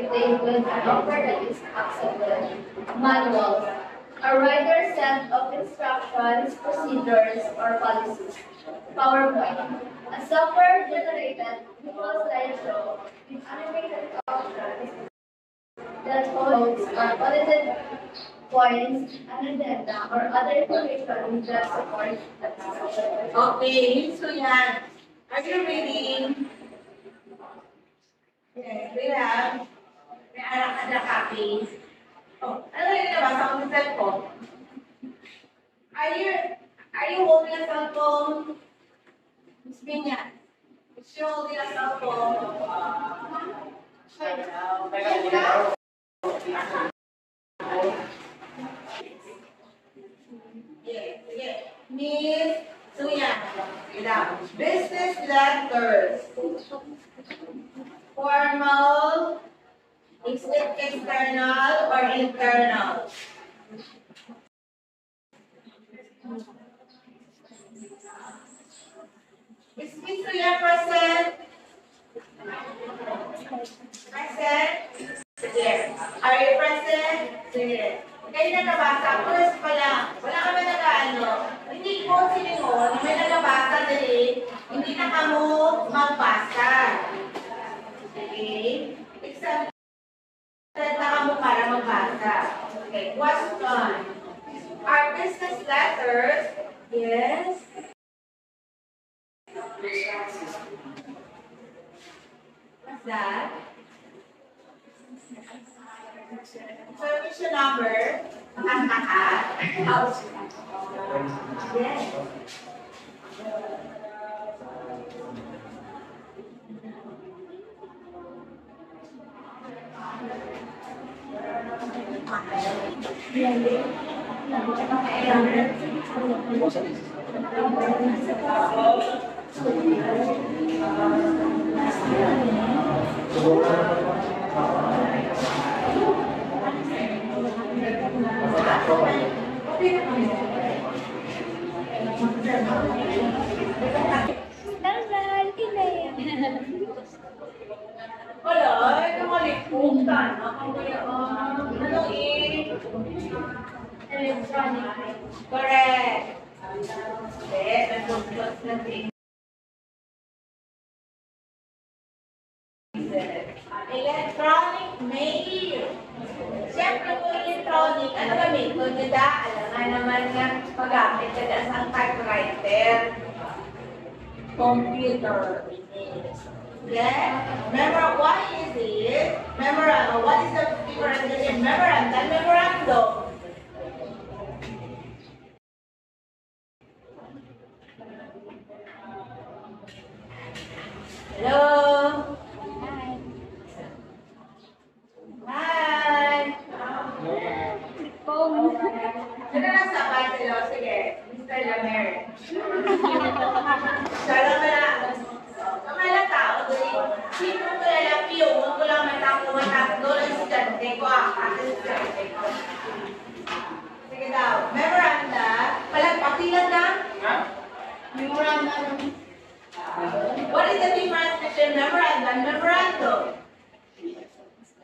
if they include an offer that is accepted. Manual. A writer's set of instructions, procedures, or policies. PowerPoint. A software-generated visual slideshow with animated options that holds audited points, an agenda, or other information that supports the discussion. Okay, so yan. Are you reading? Yes, we have. May anak ka na copies. Oh, ano yung nabasa ko sa cellphone? Are you holding a cell phone? Miss Binya, is she holding a cell phone? Yeah. Miss Suyan, business letters. Formal, is it external or internal? Is Miss Suyan present? Present? Sige. Are you present? Sige. Kayo na nabasa, first pa lang. Wala ka ba nag-ano? Hindi ko siningon, may nagabasa dali, hindi na kamo magbasa. Okay? Except na kamo para magbasa. Okay, question. Are business letters? Yes. What's that? Information number. Yes. Wala, ito malipuntan. Ano electronic. Correct. Electronic mail. Siyempre kung electronic, ano kami? Kung nila, alam nga naman nga pag-gamit ka dyan sa typewriter. Computer. Yeah. Remember, what is it? Memorandum. What is the difference between memorandum and memorandum? Hello? Hi! Sino na sa Hello? Sige. Mr. Lamer. Siya lang. Kamala tao, sino ko lang piyo, ko lang matako, doon ang estudyante ko, aking estudyante ko. Sige daw, memoranda, palagpakilan lang? Memoranda lang. What is the difference between memoranda and memorandum?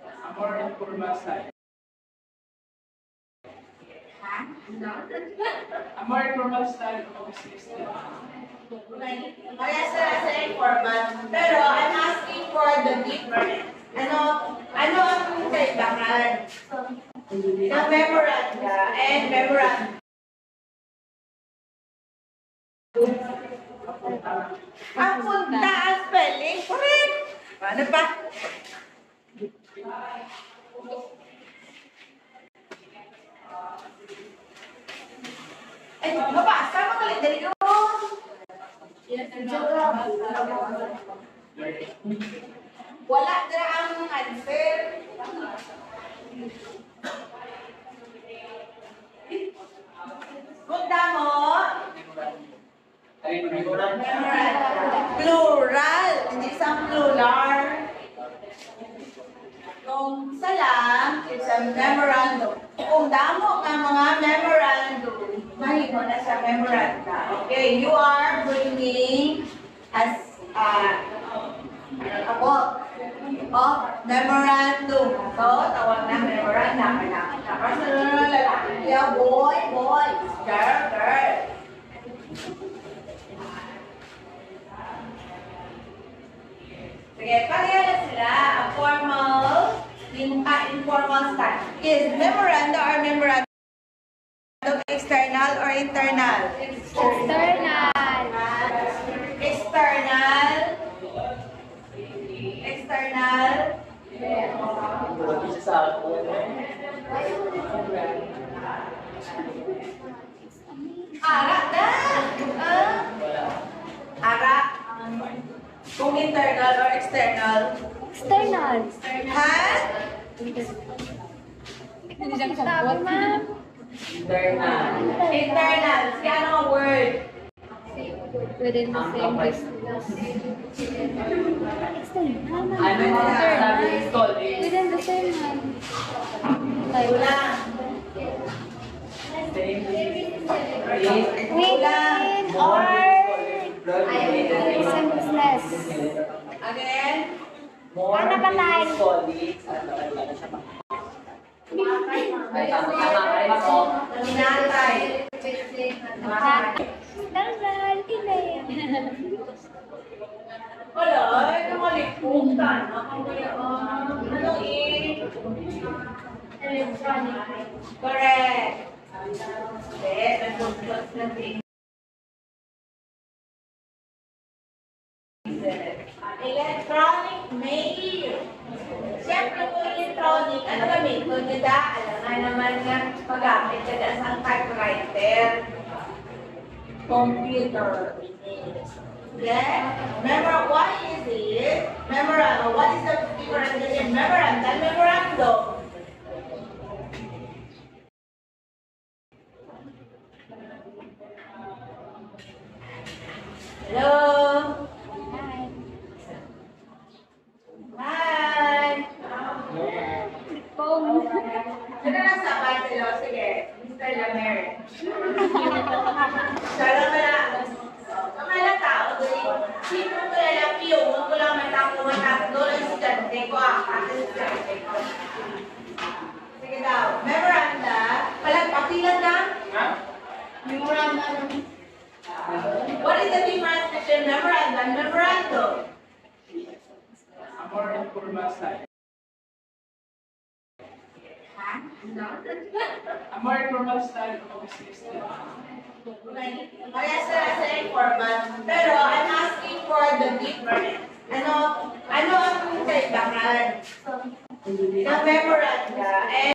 A more informal style. A more informal style of system. Parehas sa informal, pero I'm asking for the difference. Ano ang kaibahan ng memoranda and memorandum? Ang punta ang spelling, correct? Paano pa? Ay, mabasa mo kalendari ko. Wala na ang answer. Gunda mo. Plural. Hindi isang plural. Kung isa lang, it's a memorandum. Kung damo ka mga memorandum, mahimo na sa memoranda. Okay, you are bringing as a book. of memorandum. So, tawag na memorandum. Tapos sunod na lalaki. Yeah, boy, boy. Girl, girl. Sige, pareha na sila. A formal, informal style. Is memorandum or memorandum external or internal? External. External. External. Ara na. Ara. Kung internal or external. External. Ha? Sabi, ma'am. Internal. Sige, ano ang word? Within the same distance. External. Ano na? Within the same like, Kulang. within or same distance. Again. Ano ba tayo? Hinantay. External. Wala, nakaliputan. Ano electronic. Correct. Hindi, nagbubukas na din. Electronic mail. Siyempre po electronic, ano gamit ko nila? Alam nga naman nga, magamit ka na sa typewriter. Computer. Then, remember what is it? Memorandum. What is the difference between memorandum and memorandum? Hello? Hi! Sino na sa Bartelo? Sige, Mr. Lamer. Siya lang pala. Ang mga tao, sino ko lang yung ko lang matako doon ang estudyante ko, ang estudyante ko. Sige daw, memoranda, palagpakilan na. Memoranda. What is the difference between memoranda and memorandum? A more informal style. A more informal style of existence. Kaya sa informal, pero I'm asking for the difference. Ano ang kaibahan ng memoranda